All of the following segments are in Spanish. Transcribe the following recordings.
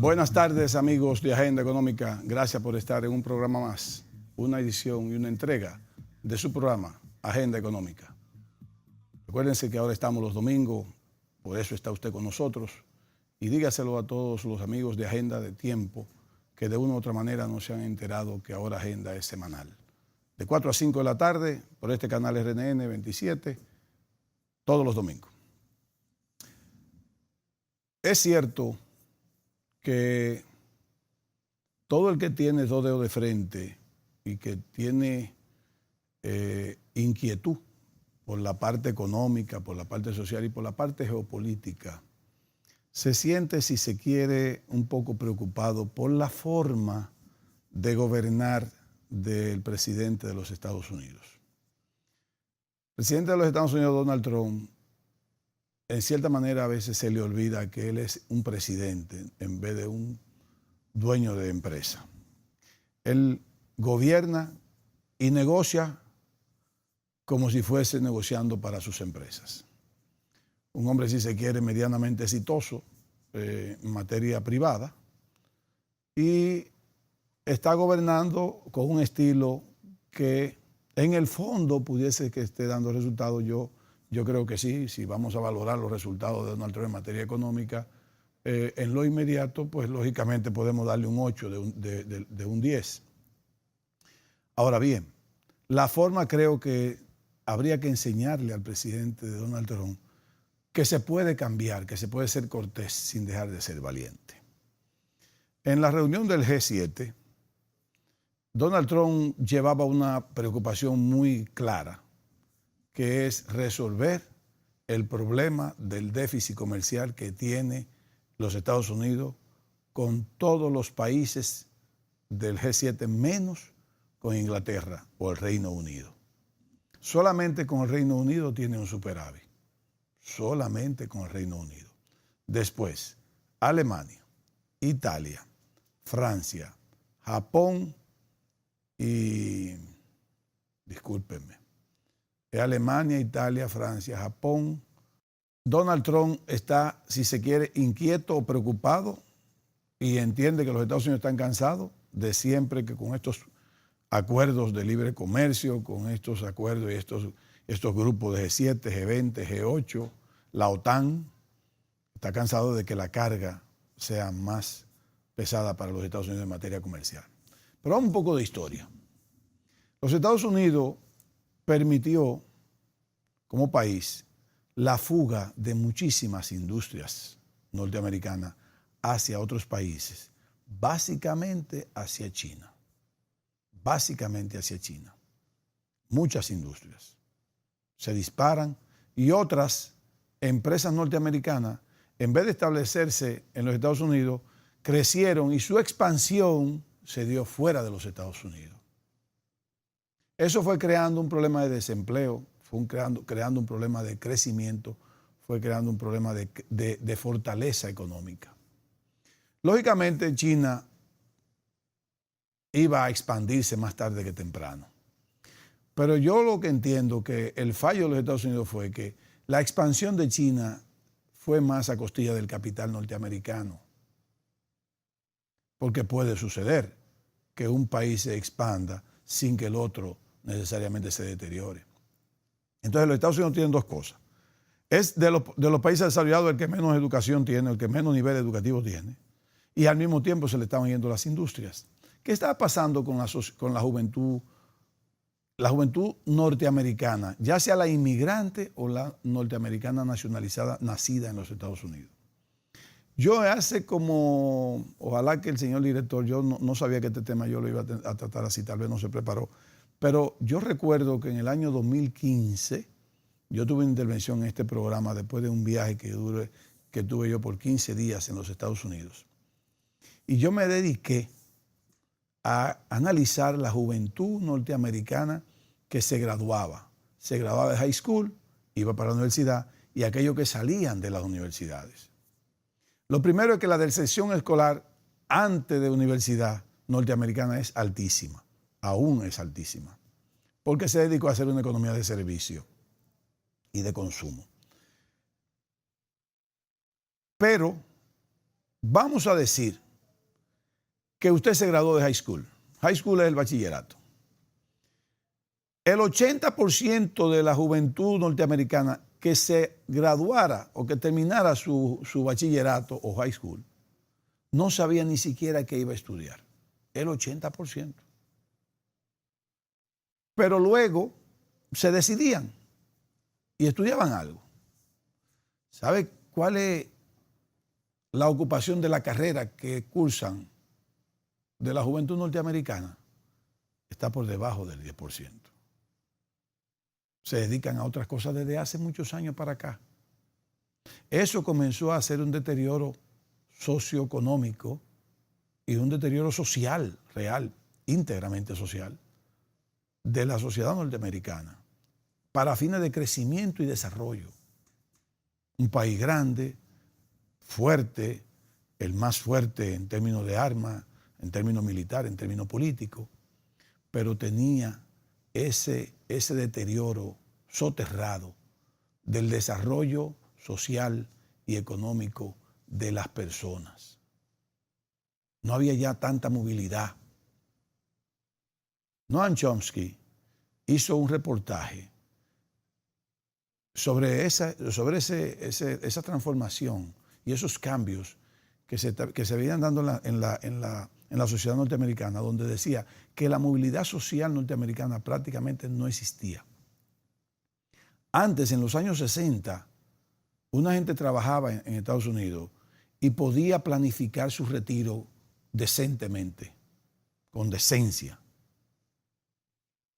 Buenas tardes, amigos de Agenda Económica. Gracias por estar en un programa más, una edición y una entrega de su programa Agenda Económica. Recuérdense que ahora estamos los domingos, por eso está usted con nosotros. Y dígaselo a todos los amigos de Agenda de Tiempo que de una u otra manera no se han enterado que ahora Agenda es semanal. De 4 a 5 de la tarde, por este canal RNN 27, todos los domingos. Es cierto que todo el que tiene dos dedos de frente y que tiene inquietud por la parte económica, por la parte social y por la parte geopolítica, se siente, si se quiere, un poco preocupado por la forma de gobernar del presidente de los Estados Unidos. El presidente de los Estados Unidos, Donald Trump, en cierta manera a veces se le olvida que él es un presidente en vez de un dueño de empresa. Él gobierna y negocia como si fuese negociando para sus empresas. Un hombre, si se quiere, medianamente exitoso en materia privada y está gobernando con un estilo que en el fondo pudiese que esté dando resultados. Yo creo que sí, si vamos a valorar los resultados de Donald Trump en materia económica, en lo inmediato, pues lógicamente podemos darle un 8 de un 10. Ahora bien, la forma creo que habría que enseñarle al presidente de Donald Trump que se puede cambiar, que se puede ser cortés sin dejar de ser valiente. En la reunión del G7, Donald Trump llevaba una preocupación muy clara, que es resolver el problema del déficit comercial que tiene los Estados Unidos con todos los países del G7, menos con Inglaterra o el Reino Unido. Solamente con el Reino Unido tiene un superávit. Solamente con el Reino Unido. Después, Alemania, Italia, Francia, Japón y, discúlpenme, Alemania, Italia, Francia, Japón. Donald Trump está, si se quiere, inquieto o preocupado y entiende que los Estados Unidos están cansados de siempre que con estos acuerdos de libre comercio, con estos acuerdos y estos grupos de G7, G20, G8, la OTAN, está cansado de que la carga sea más pesada para los Estados Unidos en materia comercial. Pero vamos un poco de historia. Los Estados Unidos permitió como país la fuga de muchísimas industrias norteamericanas hacia otros países, básicamente hacia China. Básicamente hacia China. Muchas industrias se disparan y otras empresas norteamericanas, en vez de establecerse en los Estados Unidos, crecieron y su expansión se dio fuera de los Estados Unidos. Eso fue creando un problema de desempleo, fue creando un problema de crecimiento, fue creando un problema de fortaleza económica. Lógicamente, China iba a expandirse más tarde que temprano. Pero yo lo que entiendo que el fallo de los Estados Unidos fue que la expansión de China fue más a costilla del capital norteamericano. Porque puede suceder que un país se expanda sin que el otro necesariamente se deteriore. Entonces los Estados Unidos tienen dos cosas. Es de los países desarrollados el que menos educación tiene, el que menos nivel educativo tiene. Y al mismo tiempo se le estaban yendo las industrias. ¿Qué está pasando con la juventud? La juventud norteamericana, ya sea la inmigrante o la norteamericana nacionalizada, nacida en los Estados Unidos. Yo hace como, ojalá que el señor director, yo no sabía que este tema yo lo iba a tratar así, tal vez no se preparó, pero yo recuerdo que en el año 2015 yo tuve una intervención en este programa después de un viaje que tuve yo por 15 días en los Estados Unidos. Y yo me dediqué a analizar la juventud norteamericana que se graduaba de high school, iba para la universidad, y aquellos que salían de las universidades. Lo primero es que la deserción escolar antes de universidad norteamericana es altísima, aún es altísima, porque se dedicó a hacer una economía de servicio y de consumo. Pero vamos a decir que usted se graduó de high school. High school es el bachillerato. El 80% de la juventud norteamericana que se graduara o que terminara su bachillerato o high school no sabía ni siquiera qué iba a estudiar. El 80%. Pero luego se decidían y estudiaban algo. ¿Sabe cuál es la ocupación de la carrera que cursan de la juventud norteamericana? Está por debajo del 10%. Se dedican a otras cosas desde hace muchos años para acá. Eso comenzó a hacer un deterioro socioeconómico y un deterioro social, real, íntegramente social, de la sociedad norteamericana, para fines de crecimiento y desarrollo. Un país grande, fuerte, el más fuerte en términos de armas, en términos militares, en términos políticos, pero tenía ese deterioro soterrado del desarrollo social y económico de las personas. No había ya tanta movilidad. Noam Chomsky hizo un reportaje sobre esa transformación y esos cambios que se venían dando en la sociedad norteamericana, donde decía que la movilidad social norteamericana prácticamente no existía. Antes, en los años 60, una gente trabajaba en Estados Unidos y podía planificar su retiro decentemente, con decencia.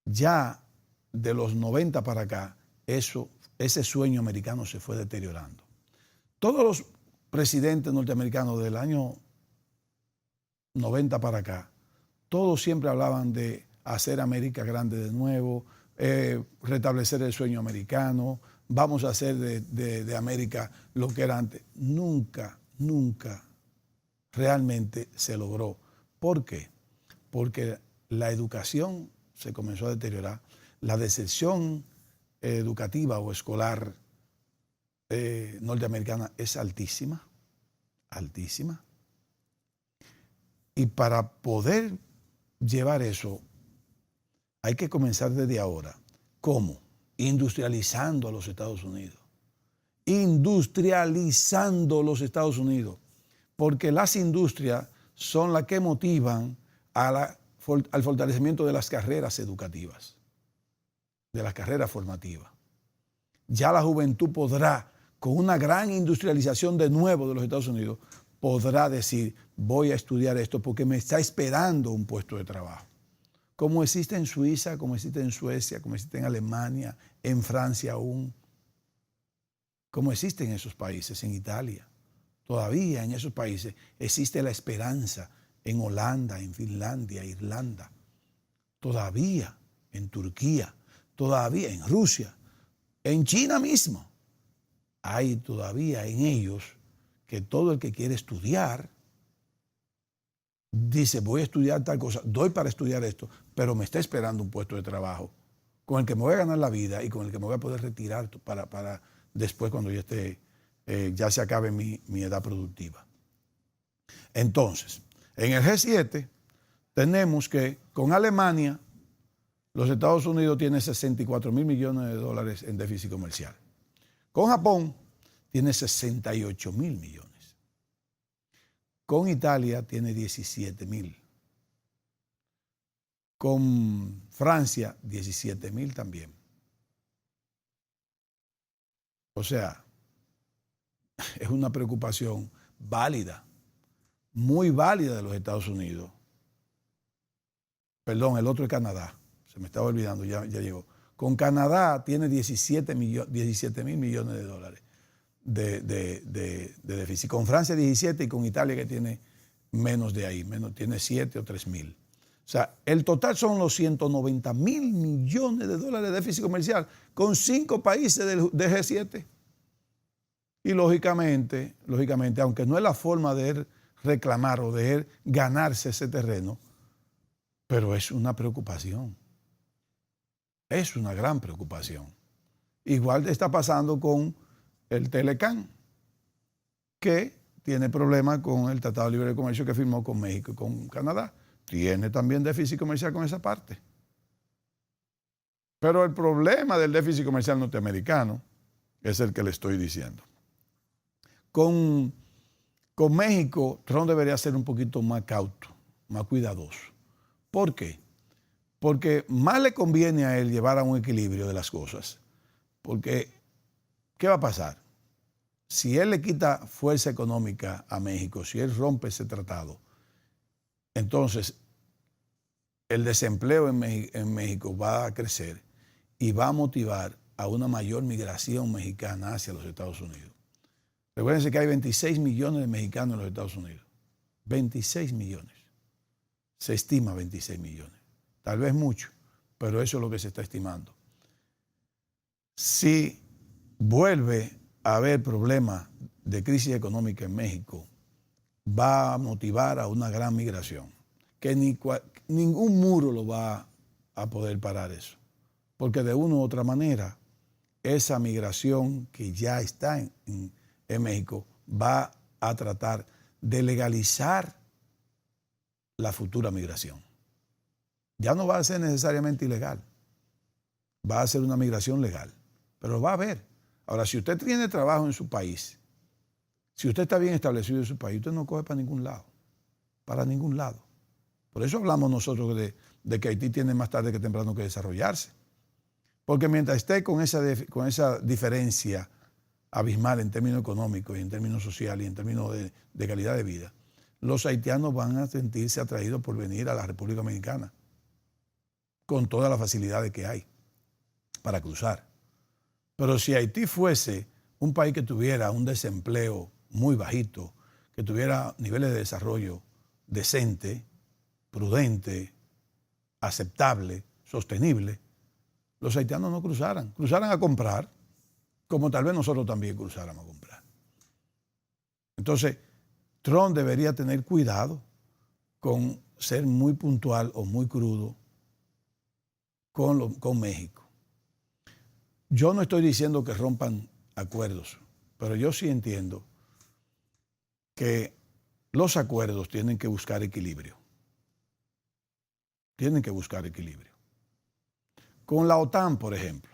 Ya de los 90 para acá, ese sueño americano se fue deteriorando. Todos los presidentes norteamericanos del año 90 para acá, todos siempre hablaban de hacer América grande de nuevo, restablecer el sueño americano, vamos a hacer de América lo que era antes. Nunca realmente se logró. ¿Por qué? Porque la educación se comenzó a deteriorar, la deserción educativa o escolar norteamericana es altísima, altísima. Y para poder llevar eso, hay que comenzar desde ahora. ¿Cómo? Industrializando a los Estados Unidos. Industrializando los Estados Unidos. Porque las industrias son las que motivan al fortalecimiento de las carreras educativas, de las carreras formativas. Ya la juventud podrá, con una gran industrialización de nuevo de los Estados Unidos, podrá decir, voy a estudiar esto porque me está esperando un puesto de trabajo. Como existe en Suiza, como existe en Suecia, como existe en Alemania, en Francia aún, como existe en esos países, en Italia. Todavía en esos países existe la esperanza, en Holanda, en Finlandia, Irlanda, todavía en Turquía, todavía en Rusia, en China mismo. Hay todavía en ellos que todo el que quiere estudiar dice, voy a estudiar tal cosa, doy para estudiar esto, pero me está esperando un puesto de trabajo con el que me voy a ganar la vida y con el que me voy a poder retirar para después cuando yo esté, ya se acabe mi edad productiva. Entonces, en el G7 tenemos que con Alemania, los Estados Unidos tiene 64 mil millones de dólares en déficit comercial. Con Japón tiene 68 mil millones. Con Italia tiene 17 mil. Con Francia, 17 mil también. O sea, es una preocupación válida, muy válida de los Estados Unidos. Perdón, el otro es Canadá. Se me estaba olvidando, ya llegó. Con Canadá tiene 17 mil millones de dólares de déficit. Con Francia 17 y con Italia que tiene menos de ahí, tiene 7 o 3 mil. O sea, el total son los 190 mil millones de dólares de déficit comercial con 5 países del G7. Y lógicamente, aunque no es la forma de él reclamar o de él ganarse ese terreno, pero es una preocupación. Es una gran preocupación. Igual está pasando con el Telecán, que tiene problemas con el Tratado de Libre Comercio que firmó con México y con Canadá. Tiene también déficit comercial con esa parte. Pero el problema del déficit comercial norteamericano es el que le estoy diciendo. Con México, Trump debería ser un poquito más cauto, más cuidadoso. ¿Por qué? Porque más le conviene a él llevar a un equilibrio de las cosas. Porque, ¿qué va a pasar? Si él le quita fuerza económica a México, si él rompe ese tratado, entonces el desempleo en México va a crecer y va a motivar a una mayor migración mexicana hacia los Estados Unidos. Recuérdense que hay 26 millones de mexicanos en los Estados Unidos. 26 millones. Se estima 26 millones. Tal vez mucho, pero eso es lo que se está estimando. Si vuelve a haber problemas de crisis económica en México, va a motivar a una gran migración, que ningún muro lo va a poder parar eso, porque de una u otra manera, esa migración que ya está en México va a tratar de legalizar la futura migración. Ya no va a ser necesariamente ilegal, va a ser una migración legal, pero va a haber. Ahora, si usted tiene trabajo en su país, si usted está bien establecido en su país, usted no coge para ningún lado, para ningún lado. Por eso hablamos nosotros de que Haití tiene más tarde que temprano que desarrollarse. Porque mientras esté con esa diferencia abismal en términos económicos y en términos sociales y en términos de calidad de vida, los haitianos van a sentirse atraídos por venir a la República Dominicana con todas las facilidades que hay para cruzar. Pero si Haití fuese un país que tuviera un desempleo muy bajito, que tuviera niveles de desarrollo decente, prudente, aceptable, sostenible, los haitianos no cruzaran a comprar, como tal vez nosotros también cruzáramos a comprar. Entonces, Trump debería tener cuidado con ser muy puntual o muy crudo con México. Yo no estoy diciendo que rompan acuerdos, pero yo sí entiendo que los acuerdos tienen que buscar equilibrio. Tienen que buscar equilibrio. Con la OTAN, por ejemplo,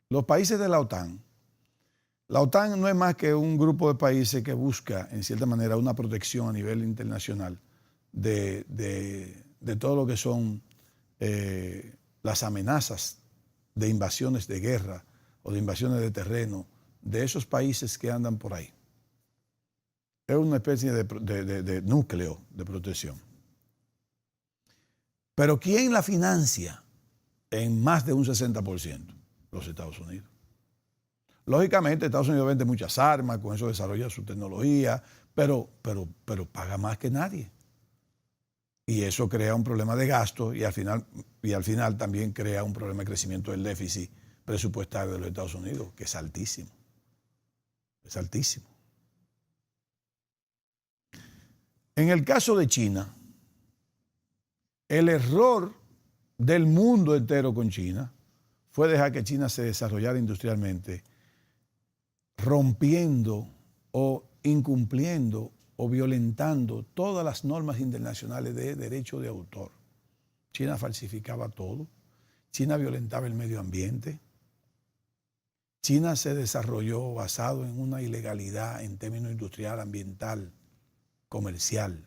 los países de la OTAN no es más que un grupo de países que busca, en cierta manera, una protección a nivel internacional de todo lo que son las amenazas de invasiones de guerra o de invasiones de terreno de esos países que andan por ahí. Es una especie de núcleo de protección. Pero ¿quién la financia en más de un 60%? Los Estados Unidos. Lógicamente, Estados Unidos vende muchas armas, con eso desarrolla su tecnología, pero paga más que nadie. Y eso crea un problema de gasto y al final también crea un problema de crecimiento del déficit presupuestario de los Estados Unidos, que es altísimo. Es altísimo. En el caso de China, el error del mundo entero con China fue dejar que China se desarrollara industrialmente, rompiendo o incumpliendo o violentando todas las normas internacionales de derecho de autor. China falsificaba todo, China violentaba el medio ambiente, China se desarrolló basado en una ilegalidad en términos industrial, ambiental, comercial.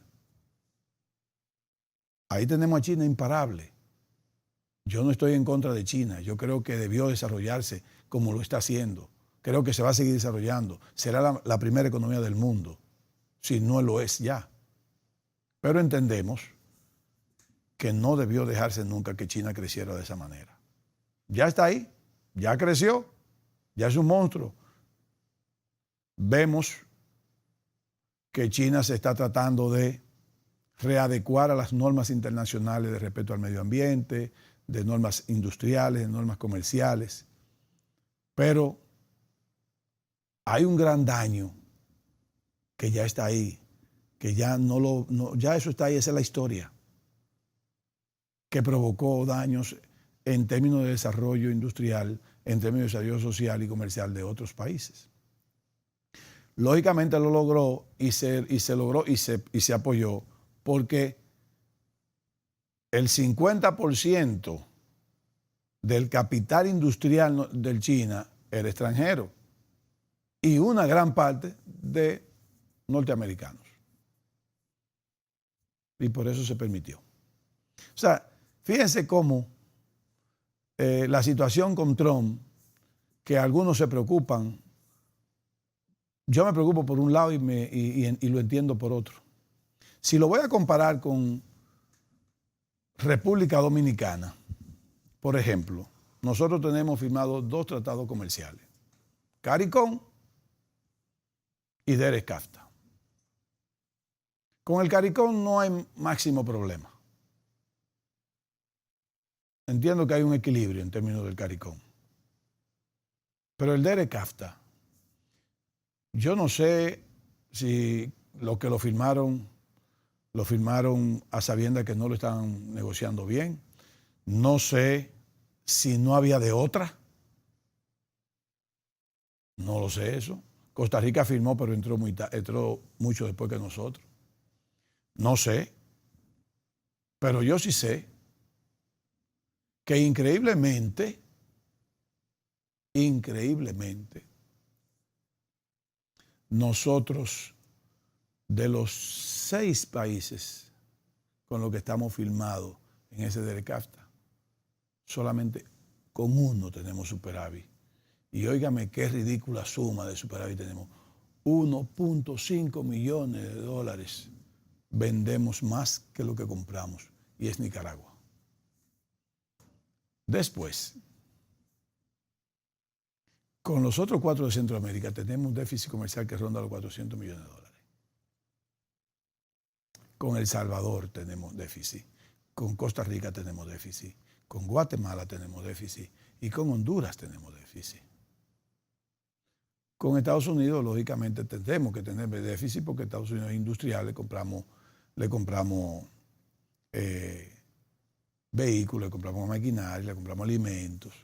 Ahí tenemos a China imparable. Yo no estoy en contra de China, yo creo que debió desarrollarse como lo está haciendo. Creo que se va a seguir desarrollando. Será la primera economía del mundo, si no lo es ya. Pero entendemos que no debió dejarse nunca que China creciera de esa manera. Ya está ahí, ya creció, ya es un monstruo. Vemos que China se está tratando de readecuar a las normas internacionales de respeto al medio ambiente, de normas industriales, de normas comerciales. Pero hay un gran daño que ya está ahí, que ya ya eso está ahí, esa es la historia, que provocó daños en términos de desarrollo industrial, en términos de desarrollo social y comercial de otros países. Lógicamente lo logró y se logró y se apoyó porque el 50% del capital industrial del China era extranjero y una gran parte de norteamericanos. Y por eso se permitió. O sea, fíjense cómo la situación con Trump, que algunos se preocupan, yo me preocupo por un lado y lo entiendo por otro. Si lo voy a comparar con República Dominicana, por ejemplo, nosotros tenemos firmados 2 tratados comerciales, CARICOM y DERECAFTA. Con el CARICOM no hay máximo problema. Entiendo que hay un equilibrio en términos del CARICOM. Pero el DERECAFTA, yo no sé si los que lo firmaron a sabiendas que no lo estaban negociando bien. No sé si no había de otra. No lo sé eso. Costa Rica firmó, pero entró mucho después que nosotros. No sé. Pero yo sí sé que increíblemente, nosotros, de los 6 países con los que estamos firmados en ese DERECAFTA, solamente con uno tenemos superávit. Y óigame qué ridícula suma de superávit tenemos. 1.5 millones de dólares vendemos más que lo que compramos, y es Nicaragua. Después, con los otros 4 de Centroamérica tenemos un déficit comercial que ronda los 400 millones de dólares. Con El Salvador tenemos déficit, con Costa Rica tenemos déficit, con Guatemala tenemos déficit y con Honduras tenemos déficit. Con Estados Unidos, lógicamente, tendremos que tener déficit porque Estados Unidos es industrial, le compramos vehículos, le compramos maquinaria, le compramos alimentos.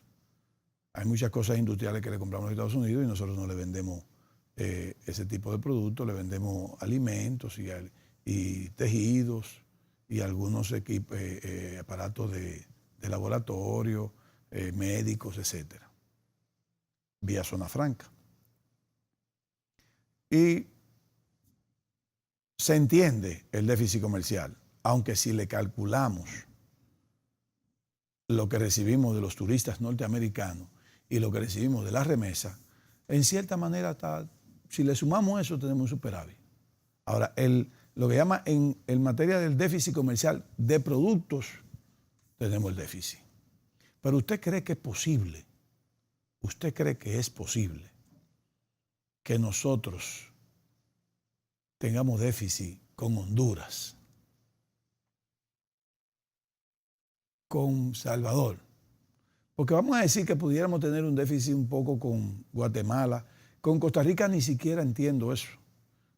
Hay muchas cosas industriales que le compramos a Estados Unidos y nosotros no le vendemos ese tipo de productos, le vendemos alimentos y tejidos y algunos aparatos de laboratorio, médicos, etc. Vía zona franca. Y se entiende el déficit comercial, aunque si le calculamos lo que recibimos de los turistas norteamericanos y lo que recibimos de la remesa, en cierta manera, si le sumamos eso, tenemos un superávit. Ahora, lo que llama en materia del déficit comercial de productos, tenemos el déficit. Pero usted cree que es posible que nosotros tengamos déficit con Honduras, con Salvador, porque vamos a decir que pudiéramos tener un déficit un poco con Guatemala, con Costa Rica ni siquiera entiendo eso.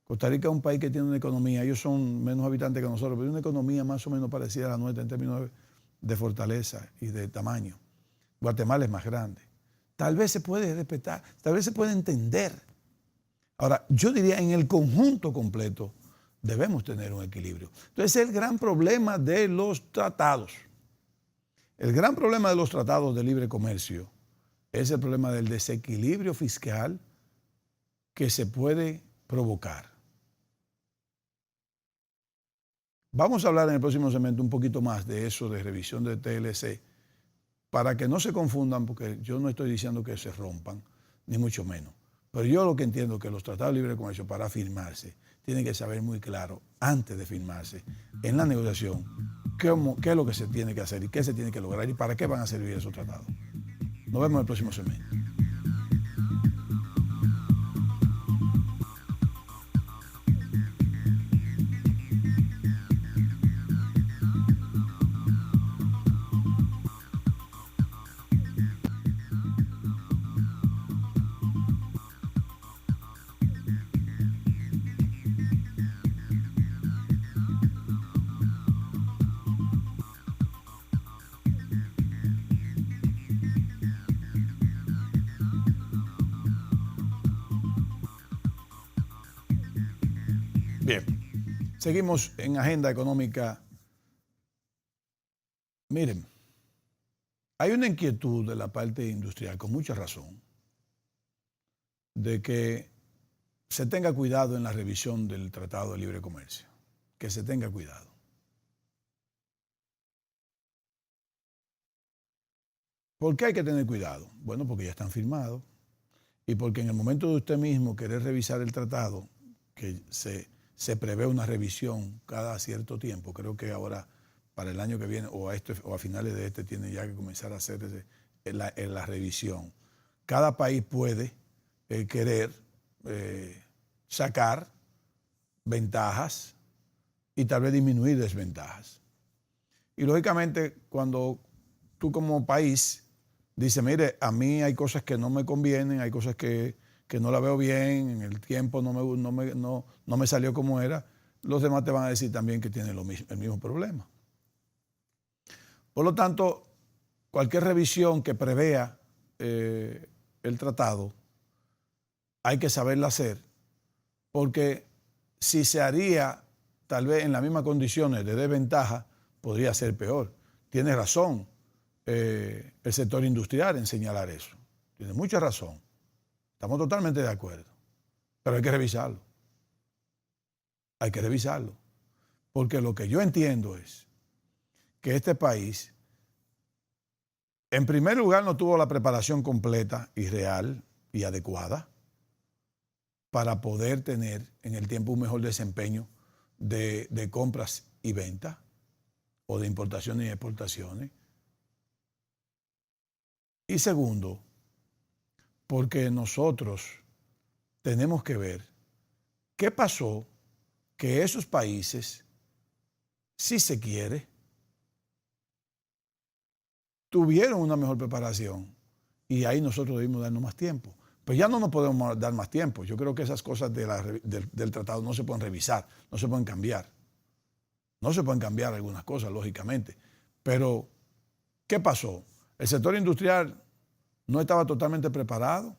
Costa Rica es un país que tiene una economía, ellos son menos habitantes que nosotros, pero una economía más o menos parecida a la nuestra en términos de fortaleza y de tamaño. Guatemala es más grande. Tal vez se puede respetar, tal vez se puede entender. Ahora, yo diría en el conjunto completo debemos tener un equilibrio. Entonces, el gran problema de los tratados. El gran problema de los tratados de libre comercio es el problema del desequilibrio fiscal que se puede provocar. Vamos a hablar en el próximo segmento un poquito más de eso, de revisión de TLC, para que no se confundan, porque yo no estoy diciendo que se rompan, ni mucho menos. Pero yo lo que entiendo es que los tratados de libre comercio para firmarse tienen que saber muy claro, antes de firmarse, en la negociación, qué es lo que se tiene que hacer y qué se tiene que lograr y para qué van a servir esos tratados. Nos vemos en el próximo segmento. Seguimos en agenda económica. Miren, hay una inquietud de la parte industrial, con mucha razón, de que se tenga cuidado en la revisión del Tratado de Libre Comercio, que se tenga cuidado. ¿Por qué hay que tener cuidado? Bueno, porque ya están firmados y porque en el momento de usted mismo querer revisar el tratado, que se prevé una revisión cada cierto tiempo, creo que ahora para el año que viene o a finales de este tiene ya que comenzar a hacer la revisión. Cada país puede querer sacar ventajas y tal vez disminuir desventajas. Y lógicamente cuando tú como país dices, mire, a mí hay cosas que no me convienen, hay cosas que no la veo bien, en el tiempo no me salió como era, los demás te van a decir también que tienen el mismo problema. Por lo tanto, cualquier revisión que prevea el tratado, hay que saberla hacer, porque si se haría tal vez en las mismas condiciones de desventaja, podría ser peor. Tiene razón el sector industrial en señalar eso. Tiene mucha razón. Estamos totalmente de acuerdo. Pero hay que revisarlo. Hay que revisarlo. Porque lo que yo entiendo es que este país, en primer lugar, no tuvo la preparación completa y real y adecuada para poder tener en el tiempo un mejor desempeño de compras y ventas o de importaciones y exportaciones. Y segundo, porque nosotros tenemos que ver qué pasó que esos países, si se quiere, tuvieron una mejor preparación y ahí nosotros debimos darnos más tiempo. Pues ya no nos podemos dar más tiempo. Yo creo que esas cosas del tratado no se pueden revisar, no se pueden cambiar. No se pueden cambiar algunas cosas, lógicamente. Pero, ¿qué pasó? El sector industrial no estaba totalmente preparado.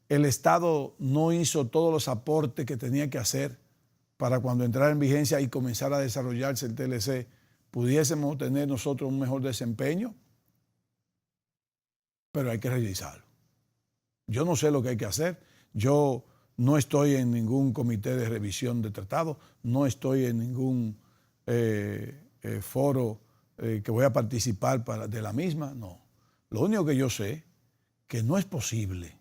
El Estado no hizo todos los aportes que tenía que hacer para cuando entrara en vigencia y comenzara a desarrollarse el TLC, pudiésemos tener nosotros un mejor desempeño. Pero hay que revisarlo. Yo no sé lo que hay que hacer. Yo no estoy en ningún comité de revisión de tratado, no estoy en ningún foro que voy a participar de la misma, no. Lo único que yo sé que no es posible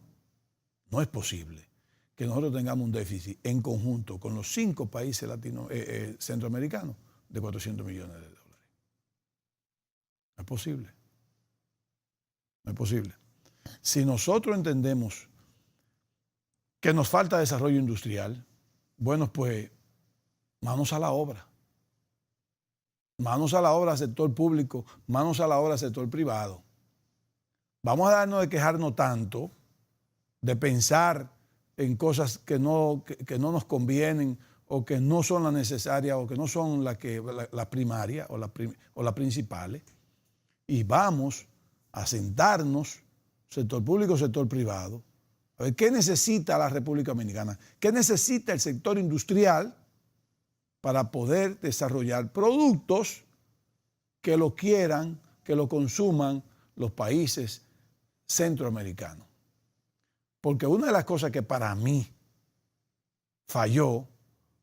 que nosotros tengamos un déficit en conjunto con los 5 países centroamericanos de 400 millones de dólares. No es posible. No es posible. Si nosotros entendemos que nos falta desarrollo industrial, bueno, pues manos a la obra. Manos a la obra al sector público, manos a la obra al sector privado. Vamos a darnos de quejarnos tanto, de pensar en cosas que no nos convienen o que no son las necesarias o que no son las primarias o las principales. Y vamos a sentarnos, sector público, sector privado, a ver qué necesita la República Dominicana, qué necesita el sector industrial para poder desarrollar productos que lo quieran, que lo consuman los países centroamericanos. Porque una de las cosas que para mí falló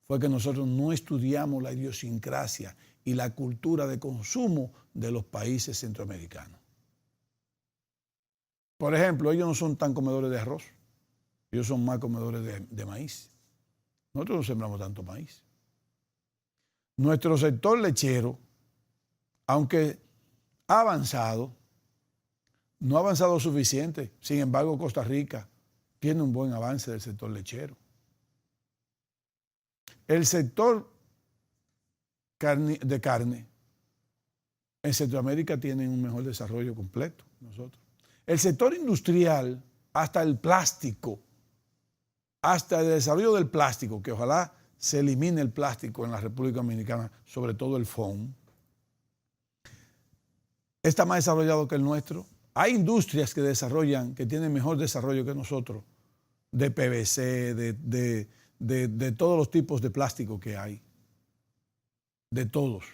fue que nosotros no estudiamos la idiosincrasia y la cultura de consumo de los países centroamericanos. Por ejemplo, ellos no son tan comedores de arroz, ellos son más comedores de maíz. Nosotros no sembramos tanto maíz. Nuestro sector lechero, aunque ha avanzado, no ha avanzado suficiente. Sin embargo, Costa Rica tiene un buen avance del sector lechero. El sector de carne en Centroamérica tiene un mejor desarrollo completo. Nosotros. El sector industrial, hasta el plástico, hasta el desarrollo del plástico, que ojalá se elimine el plástico en la República Dominicana, sobre todo el foam, está más desarrollado que el nuestro. Hay industrias que tienen mejor desarrollo que nosotros, de PVC, de todos los tipos de plástico que hay. de todos.